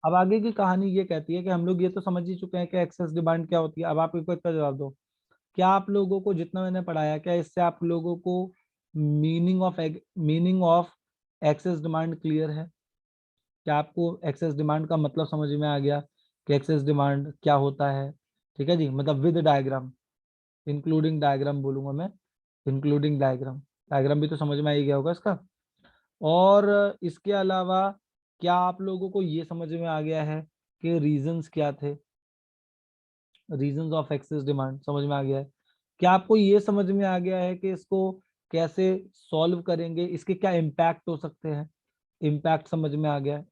अब आगे की कहानी ये कहती है कि हम लोग ये तो समझ ही चुके हैं कि एक्सेस डिमांड क्या होती है। अब आप एक का जवाब दो, क्या आप लोगों को जितना मैंने पढ़ाया, क्या इससे आप लोगों को meaning of excess demand clear है? क्या आपको एक्सेस डिमांड का मतलब समझ में आ गया कि एक्सेस डिमांड क्या होता है? ठीक है जी, मतलब विद डायग्राम, इंक्लूडिंग डायग्राम बोलूंगा मैं, इंक्लूडिंग डायग्राम, डायग्राम भी तो समझ में आ ही गया होगा इसका। और इसके अलावा क्या आप लोगों को ये समझ में आ गया है कि रीजंस क्या थे? रीजंस ऑफ एक्सेस डिमांड समझ में आ गया है? क्या आपको ये समझ में आ गया है कि इसको कैसे सॉल्व करेंगे, इसके क्या इम्पैक्ट हो सकते हैं? इम्पैक्ट समझ में आ गया है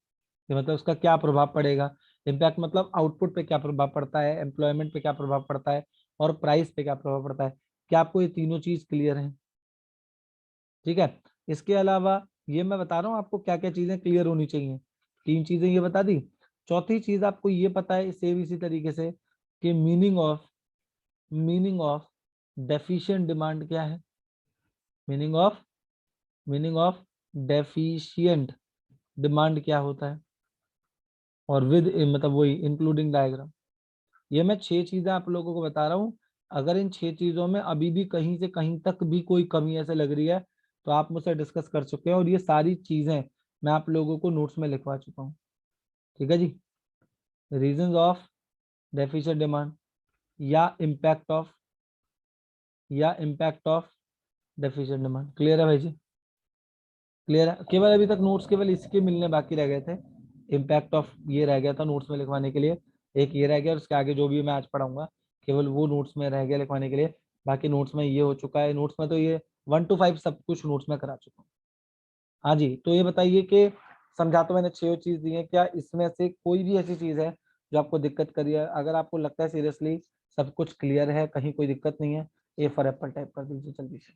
कि मतलब उसका क्या प्रभाव पड़ेगा? इम्पैक्ट मतलब आउटपुट पे क्या प्रभाव पड़ता है, एम्प्लॉयमेंट पे क्या प्रभाव पड़ता है, और प्राइस पे क्या प्रभाव पड़ता है। क्या आपको ये तीनों चीज क्लियर है? ठीक है। इसके अलावा ये मैं बता रहा हूँ आपको क्या क्या चीजें क्लियर होनी चाहिए। तीन चीजें ये बता दी। चौथी चीज आपको ये पता है सेम इसी तरीके से कि मीनिंग ऑफ डेफिशिएंट डिमांड क्या है? मीनिंग ऑफ डेफिशिएंट डिमांड क्या होता है? और विद मतलब वही इंक्लूडिंग डायग्राम। ये मैं 6 चीजें आप लोगों को बता रहा हूँ। अगर इन 6 चीजों में अभी भी कहीं से कहीं तक भी कोई कमी ऐसे लग रही है तो आप मुझसे डिस्कस कर चुके हैं, और ये सारी चीजें मैं आप लोगों को नोट्स में लिखवा चुका हूँ। ठीक है जी। रीजंस ऑफ डेफिशिएंट डिमांड या impact of deficient demand. Clear है भाई जी? क्लियर है? केवल अभी तक नोट्स केवल इसके मिलने बाकी रह गए थे। इम्पैक्ट ऑफ ये रह गया था नोट्स में लिखवाने के लिए, एक ये रह गया, और उसके आगे जो भी मैं आज पढ़ाऊंगा केवल वो नोट्स में रह गया लिखवाने के लिए। बाकी नोट्स में ये हो चुका है। नोट्स में तो ये 1 to 5 सब कुछ नोट्स में करा चुका हूँ। हाँ जी, तो ये बताइए कि समझा तो मैंने 6 चीज दी है, क्या इसमें से कोई भी ऐसी चीज है जो आपको दिक्कत करी है? अगर आपको लगता है सीरियसली सब कुछ क्लियर है, कहीं कोई दिक्कत नहीं है, ए फॉर एप्पल टाइप कर दीजिए जल्दी से,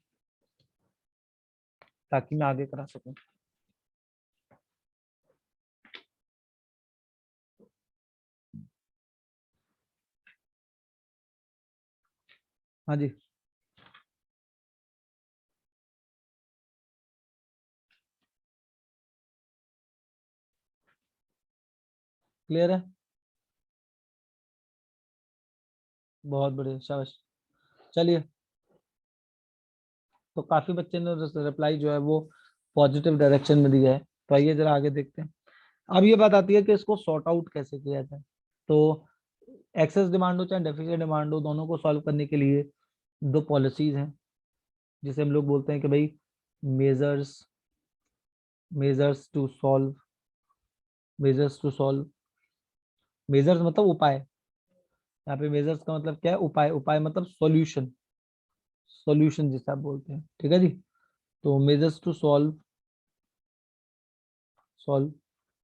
ताकि मैं आगे करा सकूं। हाँ जी, क्लियर है? बहुत बढ़िया, शाबाश। चलिए, तो काफी बच्चे ने रिप्लाई जो है वो पॉजिटिव डायरेक्शन में दिया है। तो आइए जरा आगे देखते हैं। अब ये बात आती है कि इसको सॉर्ट आउट कैसे किया जाए। तो एक्सेस डिमांड हो चाहे डेफिसिट डिमांड हो, दोनों को सॉल्व करने के लिए दो पॉलिसीज हैं, जिसे हम लोग बोलते हैं कि भाई measures measures to solve measures to solve. Measures मतलब उपाय, यहाँ पे मेजर्स का मतलब क्या है? उपाय। उपाय मतलब सॉल्यूशन, सॉल्यूशन जिसे आप बोलते हैं। ठीक है जी। तो measures to solve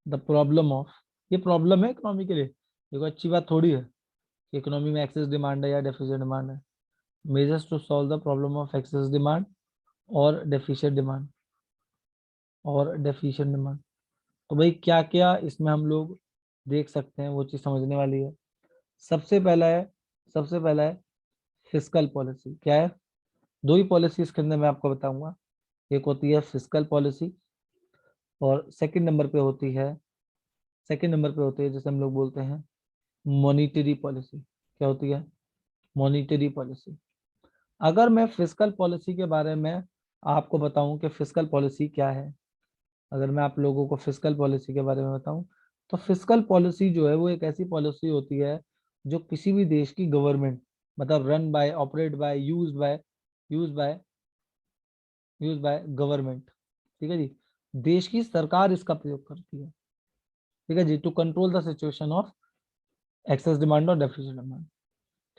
the problem of, ये प्रॉब्लम है इकोनॉमी के लिए, देखो अच्छी बात थोड़ी है कि इकोनॉमी में एक्सेस डिमांड है या डेफिसिट डिमांड है। Measures to solve the problem of excess demand और डेफिशिएंट डिमांड, तो भाई क्या क्या इसमें हम लोग देख सकते हैं, वो चीज समझने वाली है। सबसे पहला है सबसे पहला है फिस्कल पॉलिसी। क्या है? दो ही पॉलिसी इसके अंदर मैं आपको बताऊंगा। एक होती है फिस्कल पॉलिसी, और सेकंड नंबर पे होती है जैसे हम लोग बोलते हैं मॉनिटरी पॉलिसी। क्या होती है? Monetary policy. अगर मैं फिस्कल पॉलिसी के बारे में आपको बताऊं कि फिस्कल पॉलिसी क्या है, अगर मैं आप लोगों को फिस्कल पॉलिसी के बारे में बताऊं, तो फिस्कल पॉलिसी जो है वो एक ऐसी पॉलिसी होती है जो किसी भी देश की गवर्नमेंट, मतलब run by, operate by, use by use by government. ठीक है जी। देश की सरकार इसका प्रयोग करती है। ठीक है जी, to control the situation of excess demand और डेफिसिट डिमांड।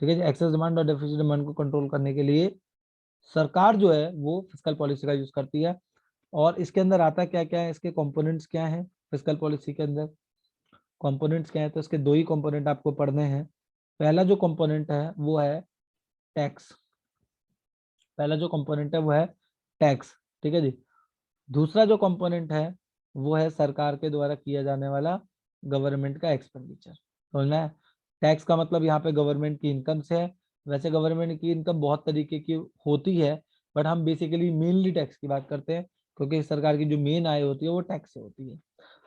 ठीक है जी, एक्सेस डिमांड और डेफिसिट डिमांड को कंट्रोल करने के लिए सरकार जो है वो फिस्कल पॉलिसी का यूज करती है। और इसके अंदर आता क्या क्या है, इसके कंपोनेंट्स क्या हैं? फिस्कल पॉलिसी के अंदर कंपोनेंट्स क्या है? तो इसके दो ही कंपोनेंट आपको पढ़ने हैं। पहला जो कंपोनेंट है वो है टैक्स। पहला जो कंपोनेंट है वो है टैक्स। ठीक है जी। दूसरा जो कंपोनेंट है वो है सरकार के द्वारा किया जाने वाला गवर्नमेंट का एक्सपेंडिचर। समझना है? टैक्स का मतलब यहाँ पे गवर्नमेंट की इनकम से है। वैसे गवर्नमेंट की इनकम बहुत तरीके की होती है, बट हम बेसिकली मेनली टैक्स की बात करते हैं, क्योंकि सरकार की जो मेन आय होती है वो टैक्स से होती है।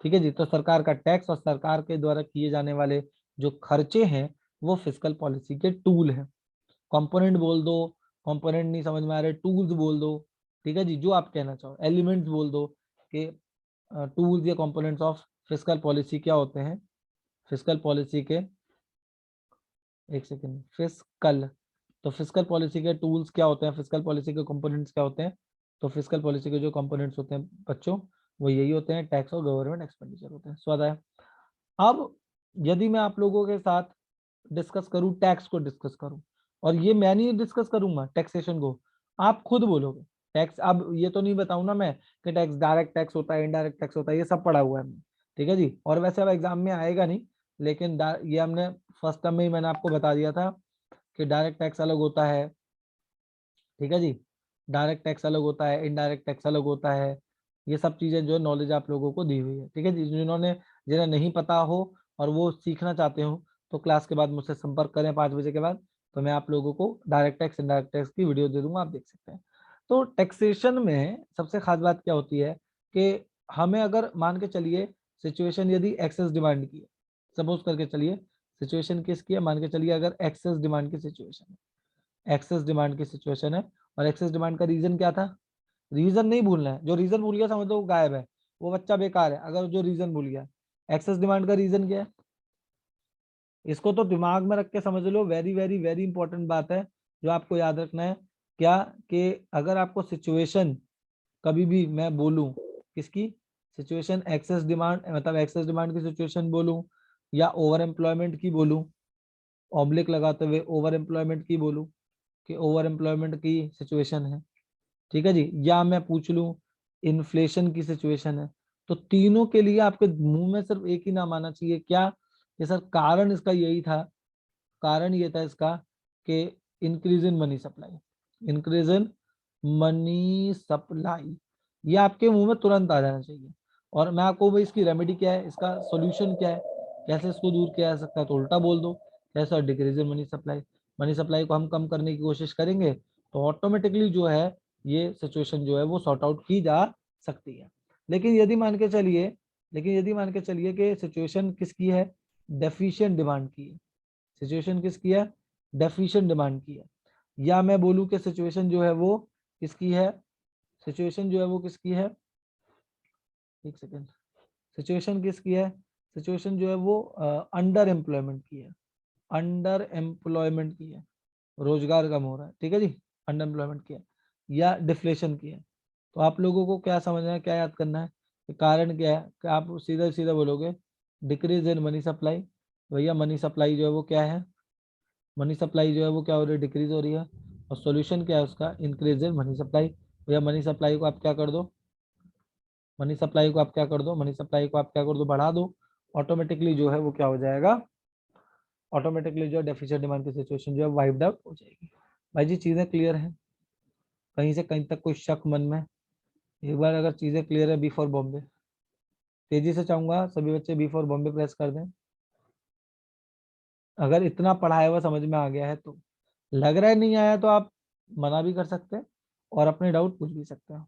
ठीक है जी। तो सरकार का टैक्स और सरकार के द्वारा किए जाने वाले जो खर्चे हैं वो फिस्कल पॉलिसी के टूल हैं। कंपोनेंट बोल दो, कंपोनेंट नहीं समझ में आ रहे टूल्स बोल दो, ठीक है जी, जो आप कहना चाहो, एलिमेंट्स बोल दो कि टूल्स या कंपोनेंट्स ऑफ फिस्कल पॉलिसी क्या होते हैं। फिस्कल पॉलिसी के, एक सेकेंड, फिस्कल, तो फिस्कल पॉलिसी के टूल्स क्या होते हैं, फिस्कल पॉलिसी के कंपोनेंट्स क्या होते हैं। तो फिस्कल पॉलिसी के जो कंपोनेंट्स होते हैं बच्चों, वो यही होते हैं, टैक्स और गवर्नमेंट एक्सपेंडिचर होते हैं। स्वाद आया। अब यदि मैं आप लोगों के साथ डिस्कस करूं, टैक्स को डिस्कस करूं, और ये मैं नहीं डिस्कस करूंगा टैक्सेशन को, आप खुद बोलोगे टैक्स। अब ये तो नहीं बताऊं ना मैं कि टैक्स डायरेक्ट टैक्स होता है, इनडायरेक्ट टैक्स होता है, ये सब पढ़ा हुआ है हमने, ठीक है जी। और वैसे अब एग्जाम में आएगा नहीं, लेकिन ये हमने फर्स्ट टर्म में ही मैंने आपको बता दिया था कि डायरेक्ट टैक्स अलग होता है, ठीक है जी, डायरेक्ट टैक्स अलग होता है, इनडायरेक्ट टैक्स अलग होता है। ये सब चीजें जो नॉलेज आप लोगों को दी हुई है, ठीक है जी। जिन्हें नहीं पता हो और वो सीखना चाहते हो तो क्लास के बाद मुझसे संपर्क करें 5 बजे के बाद, तो मैं आप लोगों को डायरेक्ट टैक्स इनडायरेक्ट टैक्स की वीडियो दे दूंगा, आप देख सकते हैं। तो टैक्सेशन में सबसे खास बात क्या होती है कि हमें अगर मान के चलिए सिचुएशन यदि एक्सेस डिमांड की है, सपोज करके चलिए सिचुएशन किसकी है, मान के चलिए अगर एक्सेस डिमांड की सिचुएशन है, एक्सेस डिमांड की सिचुएशन है, और एक्सेस डिमांड का रीजन क्या था, रीजन नहीं भूलना है, जो रीजन भूल गया समझ लो वो गायब है, वो बच्चा बेकार है। अगर जो रीजन भूल गया, एक्सेस डिमांड का रीजन क्या है, इसको तो दिमाग में रख के समझ लो, वेरी वेरी वेरी इंपॉर्टेंट बात है जो आपको याद रखना है। क्या कि अगर आपको सिचुएशन कभी भी मैं बोलूं किसकी सिचुएशन, एक्सेस डिमांड मतलब एक्सेस डिमांड की सिचुएशन बोलूं, या ओवर एम्प्लॉयमेंट की बोलूं, ऑब्लिक लगाते हुए ओवर एम्प्लॉयमेंट की बोलूं कि ओवर एम्प्लॉयमेंट की सिचुएशन है, ठीक है जी, या मैं पूछ लूं इन्फ्लेशन की सिचुएशन है, तो तीनों के लिए आपके मुंह में सिर्फ एक ही नाम आना चाहिए, क्या, ये सर कारण इसका यही था, कारण ये था इसका कि increase in money supply, increase in money supply, ये आपके मुंह में तुरंत आ जाना चाहिए। और मैं आपको भाई इसकी रेमेडी क्या है, इसका सॉल्यूशन क्या है, कैसे इसको दूर किया जा सकता है, तो उल्टा बोल दो, कैसा, decrease in money supply, money supply को हम कम करने की कोशिश करेंगे तो ऑटोमेटिकली जो है ये सिचुएशन जो है वो सॉर्ट आउट की जा सकती है। लेकिन यदि मान के चलिए, कि सिचुएशन किसकी है, डेफिशिएंट डिमांड की है, सिचुएशन किसकी है, डेफिशिएंट डिमांड की है, या मैं बोलूं कि सिचुएशन जो है वो किसकी है, सिचुएशन जो है वो किसकी है, एक सेकेंड, सिचुएशन किसकी है, सिचुएशन जो है वो अंडर एम्प्लॉयमेंट की है, अंडर एम्प्लॉयमेंट की है, रोजगार कम हो रहा है, ठीक है जी, अंडर एम्प्लॉयमेंट की है, या डिफ्लेशन की है। तो आप लोगों को क्या समझना है, क्या याद करना है कि कारण क्या है, कि आप सीधा सीधा बोलोगे डिक्रीज इन मनी सप्लाई, भैया मनी सप्लाई जो है वो क्या है, मनी सप्लाई जो है वो क्या हो रही है, डिक्रीज हो रही है, और सॉल्यूशन क्या है उसका, इंक्रीज इन मनी सप्लाई, भैया मनी सप्लाई को आप क्या कर दो, मनी सप्लाई को आप क्या कर दो, मनी सप्लाई को आप क्या कर दो, बढ़ा दो, ऑटोमेटिकली जो है वो क्या हो जाएगा, ऑटोमेटिकली जो डेफिसिट डिमांड की सिचुएशन जो है वाइप्ड आउट हो जाएगी। भाई जी चीजें क्लियर है, कहीं से कहीं तक कोई शक मन में, एक बार अगर चीजें क्लियर है, बी फॉर बॉम्बे, तेजी से चाहूंगा सभी बच्चे बी फॉर बॉम्बे प्रेस कर दें, अगर इतना पढ़ाया हुआ समझ में आ गया है तो। लग रहा है नहीं आया तो आप मना भी कर सकते हैं और अपने डाउट पूछ भी सकते हैं,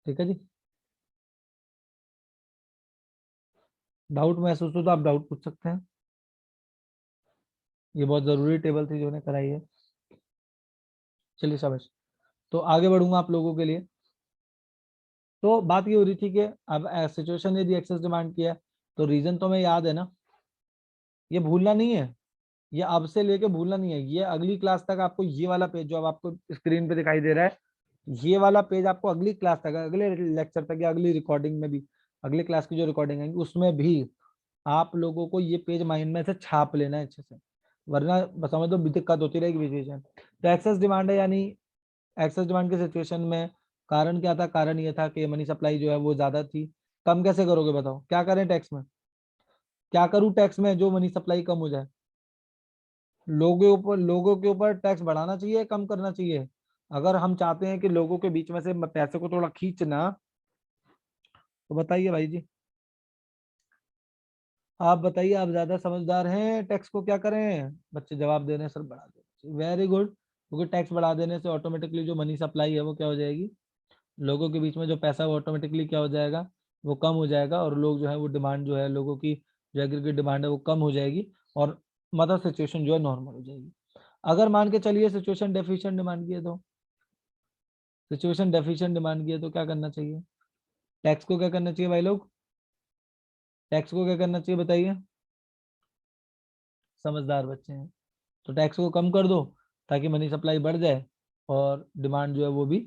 ठीक है जी। डाउट महसूस हो तो आप डाउट पूछ सकते हैं, ये बहुत जरूरी टेबल थी जो ने कराई है। चलिए शाबाश। तो आगे बढ़ूंगा आप लोगों के लिए। तो बात ये हो रही थी कि अब सिचुएशन यदि एक्सेस डिमांड किया है तो रीजन तो हमें याद है ना, ये भूलना नहीं है, ये अब से लेके भूलना नहीं है, ये अगली क्लास तक आपको ये वाला पेज जो अब आपको स्क्रीन पे दिखाई दे रहा है, ये वाला पेज आपको अगली क्लास तक, अगले लेक्चर तक या अगली रिकॉर्डिंग में भी, अगली क्लास की जो रिकॉर्डिंग आएगी उसमें भी आप लोगों को ये पेज माइंड में से छाप लेना है अच्छे से, वरना समझ लो दिक्कत होती रहेगी बीच बीच में। तो एक्सेस डिमांड है, यानी एक्सेस डिमांड की सिचुएशन में कारण क्या था, कारण ये था कि मनी सप्लाई जो है वो ज्यादा थी। कम कैसे करोगे बताओ, क्या करें टैक्स में, क्या करूं टैक्स में जो मनी सप्लाई कम हो जाए, लोगों के ऊपर टैक्स बढ़ाना चाहिए, कम करना चाहिए। अगर हम चाहते हैं कि लोगों के बीच में से पैसे को थोड़ा खींचना, तो बताइए भाई जी, आप बताइए, आप ज्यादा समझदार हैं, टैक्स को क्या करें, बच्चे जवाब दे रहे हैं सर बढ़ा दे, वेरी गुड, क्योंकि टैक्स बढ़ा देने से ऑटोमेटिकली जो मनी सप्लाई है वो क्या हो जाएगी, लोगों के बीच में जो पैसा है वो ऑटोमेटिकली क्या हो जाएगा, वो कम हो जाएगा और लोग जो है वो डिमांड जो है लोगों की जो एग्रीगेट डिमांड है वो कम हो जाएगी और मदर सिचुएशन जो है नॉर्मल हो जाएगी। अगर मान के चलिए सिचुएशन डेफिशिएंट डिमांड की है तो सिचुएशन डेफिशिएंट डिमांड की है तो क्या करना चाहिए? टैक्स को क्या करना चाहिए भाई लोग? टैक्स को क्या करना चाहिए बताइए? समझदार बच्चे हैं तो टैक्स को कम कर दो ताकि मनी सप्लाई बढ़ जाए और डिमांड जो है वो भी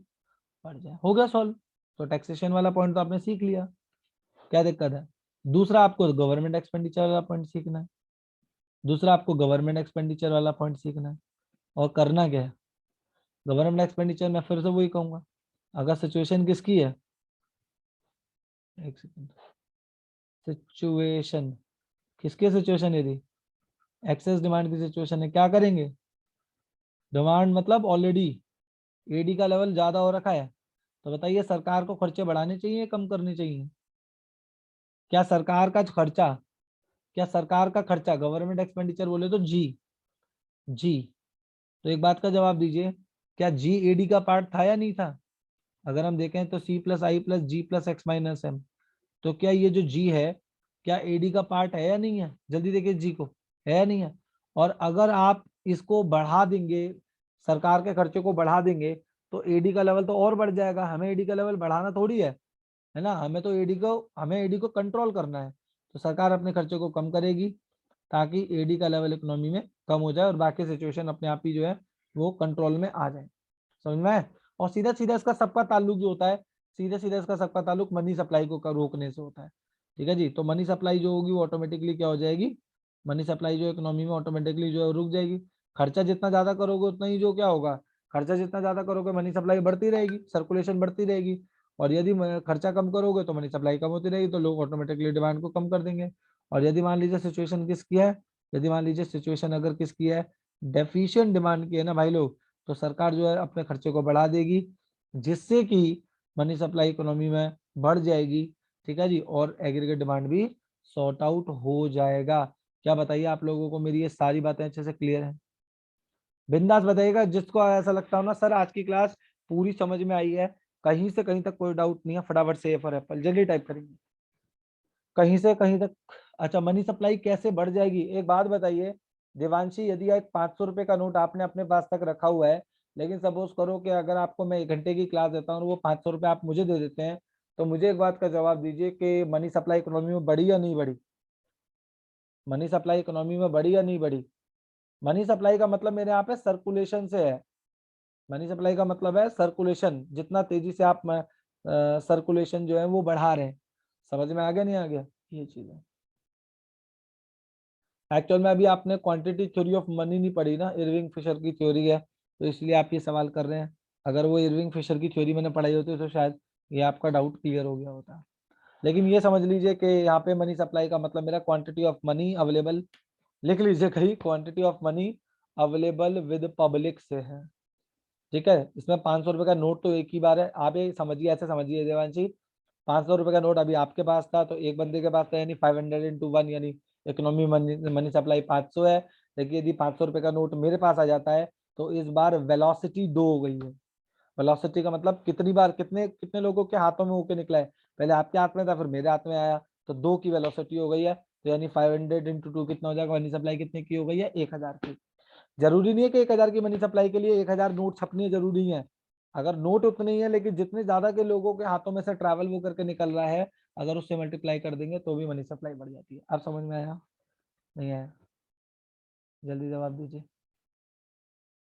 बढ़ जाए। हो गया सॉल्व। तो टैक्सेशन वाला पॉइंट तो आपने सीख लिया, क्या दिक्कत है? दूसरा आपको गवर्नमेंट एक्सपेंडिचर वाला पॉइंट सीखना है। दूसरा आपको गवर्नमेंट एक्सपेंडिचर वाला पॉइंट सीखना है और करना क्या है? गवर्नमेंट एक्सपेंडिचर में फिर से वही कहूंगा, अगर सिचुएशन किसकी है, एक सेकंड, सिचुएशन किसकी सिचुएशन, यदि एक्सेस डिमांड की सिचुएशन है, क्या करेंगे? डिमांड मतलब ऑलरेडी एडी का लेवल ज्यादा हो रखा है, तो बताइए सरकार को खर्चे बढ़ाने चाहिए कम करने चाहिए? क्या सरकार का खर्चा, क्या सरकार का खर्चा गवर्नमेंट एक्सपेंडिचर बोले तो जी, जी, तो एक बात का जवाब दीजिए, क्या जी एडी का पार्ट था या नहीं था? अगर हम देखें तो सी प्लस आई प्लस जी प्लस एक्स माइनस एम, तो क्या ये जो जी है क्या एडी का पार्ट है या नहीं है? जल्दी देखिए जी को, है या नहीं है? और अगर आप इसको बढ़ा देंगे, सरकार के खर्चे को बढ़ा देंगे, तो एडी का लेवल तो और बढ़ जाएगा। हमें एडी का लेवल बढ़ाना थोड़ी है ना, हमें एडी को कंट्रोल करना है। तो सरकार अपने खर्चे को कम करेगी ताकि एडी का लेवल इकोनॉमी में कम हो जाए और बाकी सिचुएशन अपने आप ही जो है वो कंट्रोल में आ जाए। समझ में आए? और सीधा सीधा इसका सबका ताल्लुक जो होता है, सीधा सीधा इसका सबका ताल्लुक मनी सप्लाई को रोकने से होता है। ठीक है जी, तो मनी सप्लाई जो होगी वो ऑटोमेटिकली क्या हो जाएगी, मनी सप्लाई जो इकोनॉमी में ऑटोमेटिकली जो है रुक जाएगी। खर्चा जितना ज्यादा करोगे उतना ही जो क्या होगा, खर्चा जितना ज्यादा करोगे मनी सप्लाई बढ़ती रहेगी, सर्कुलेशन बढ़ती रहेगी। और यदि खर्चा कम करोगे तो मनी सप्लाई कम होती रहेगी, तो लोग ऑटोमेटिकली डिमांड को कम कर देंगे। और यदि मान लीजिए सिचुएशन किसकी है, यदि मान लीजिए सिचुएशन अगर किसकी है, डेफिशिएंट डिमांड की है ना भाई लोग, तो सरकार जो है अपने खर्चे को बढ़ा देगी जिससे कि मनी सप्लाई इकोनॉमी में बढ़ जाएगी। ठीक है जी, और एग्रीगेट डिमांड भी सॉर्ट आउट हो जाएगा। क्या बताइए आप लोगों को मेरी ये सारी बातें अच्छे से क्लियर है? बिंदास बताइएगा जिसको ऐसा लगता हो ना सर आज की क्लास पूरी समझ में आई है, कहीं से कहीं तक कोई डाउट नहीं है, फटाफट से ए फॉर एप्पल जल्दी टाइप करेंगे, कहीं से कहीं तक। अच्छा, मनी सप्लाई कैसे बढ़ जाएगी, एक बात बताइए देवांशी, यदि एक 500 रुपए का नोट आपने अपने पास तक रखा हुआ है, लेकिन सपोज करो कि अगर आपको मैं 1 घंटे की क्लास देता हूँ और वो 500 रुपए आप मुझे दे देते हैं, तो मुझे एक बात का जवाब दीजिए कि मनी सप्लाई इकोनॉमी में बढ़ी या नहीं बढ़ी? मनी सप्लाई इकोनॉमी में बढ़ी या नहीं बढ़ी? मनी सप्लाई का मतलब मेरे यहाँ पे सर्कुलेशन से है। मनी सप्लाई का मतलब है सर्कुलेशन, जितना तेजी से आप सर्कुलेशन जो है वो बढ़ा रहे हैं। समझ में आ गया नहीं आ गया? ये चीज है। एक्चुअल में अभी आपने क्वांटिटी थ्योरी ऑफ मनी नहीं पढ़ी ना, इरविंग फिशर की थ्योरी है, तो इसलिए आप ये सवाल कर रहे हैं। अगर वो इरविंग फिशर की थ्योरी मैंने पढ़ाई होती तो शायद ये आपका डाउट क्लियर हो गया होता। लेकिन ये समझ लीजिए कि यहाँ पे मनी सप्लाई का मतलब मेरा क्वांटिटी ऑफ मनी अवेलेबल, लिख लीजिए कहीं, quantity of money available with public से है। ठीक है, इसमें 500 रुपए का नोट तो एक ही बार है, आप ये समझिए, ऐसे समझिए देवांशी, 500 रुपए का नोट अभी आपके पास था तो एक बंदे के पास था, यानी 500 into 1, यानी इकोनॉमी मनी सप्लाई 500 है। लेकिन यदि 500 रुपए का नोट मेरे पास आ जाता है तो इस बार वेलोसिटी 2 हो गई है। वेलोसिटी का मतलब कितनी बार कितने कितने लोगों के हाथों में होके निकला है, पहले आपके हाथ में था फिर मेरे हाथ में आया, तो 2 की वेलोसिटी हो गई है। तो यानी 500 into 2 कितना हो जाएगा, मनी सप्लाई कितने की हो गई है, 1000 की। जरूरी नहीं है कि 1000 की मनी सप्लाई के लिए 1000 नोट छपने जरूरी है। अगर नोट उतने ही है लेकिन जितने ज्यादा के लोगों के हाथों में से ट्रैवल वो करके निकल रहा है, अगर उससे मल्टीप्लाई कर देंगे तो भी मनी सप्लाई बढ़ जाती है। आप समझ में आया नहीं आया? जल्दी जवाब दीजिए।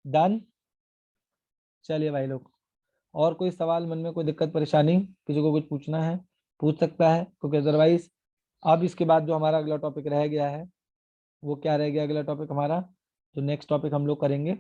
डन। चलिए भाई लोग, और कोई सवाल मन में, कोई दिक्कत परेशानी, किसी को कुछ पूछना है पूछ सकता है, क्योंकि अदरवाइज अब इसके बाद जो हमारा अगला टॉपिक रह गया है वो क्या रह गया, अगला टॉपिक हमारा जो नेक्स्ट टॉपिक हम लोग करेंगे